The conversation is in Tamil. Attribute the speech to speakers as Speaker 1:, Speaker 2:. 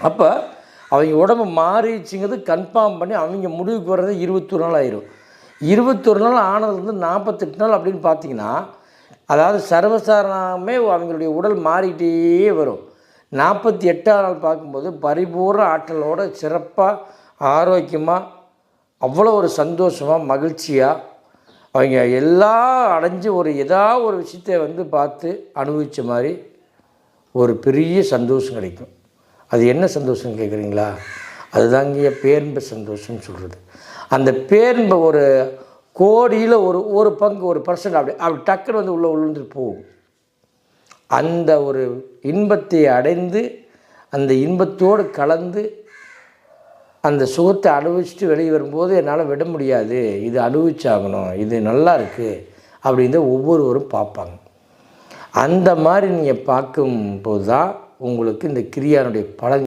Speaker 1: அப்போ அவங்க உடம்பு மாறிடுச்சுங்கிறது கன்ஃபார்ம் பண்ணி அவங்க முடிவுக்கு வர்றது 21 நாள் ஆயிரும். 21 நாள் ஆனதுலேருந்து 48 நாள் அப்படின்னு பார்த்தீங்கன்னா, அதாவது சர்வசாதாரணமே அவங்களுடைய உடல் மாறிக்கிட்டே வரும். 48ஆவது நாள் பார்க்கும்போது பரிபூர்ண ஆற்றலோடு சிறப்பாக ஆரோக்கியமாக அவ்வளோ ஒரு சந்தோஷமாக மகிழ்ச்சியாக அவங்க எல்லாம் அடைஞ்சு ஏதாவது ஒரு விஷயத்தை பார்த்து அனுபவித்த மாதிரி ஒரு பெரிய சந்தோஷம் கிடைக்கும். அது என்ன சந்தோஷம்னு கேட்குறீங்களா? அதுதாங்க பேரின்ப சந்தோஷம்னு சொல்கிறது. அந்த பேரின்ப ஒரு கோடியில் ஒரு பங்கு 1% அப்படி டக்குன்னு உள்ளே விழுந்துட்டு போகும். அந்த ஒரு இன்பத்தை அடைந்து அந்த இன்பத்தோடு கலந்து அந்த சுகத்தை அனுபவிச்சுட்டு வெளியே வரும்போது என்னால் விட முடியாது, இது அனுபவிச்சாகணும், இது நல்லா இருக்குது அப்படின்றத ஒவ்வொருவரும் பார்ப்பாங்க. அந்த மாதிரி நீங்கள் பார்க்கும்போது தான் உங்களுக்கு இந்த கிரியானுடைய பலன்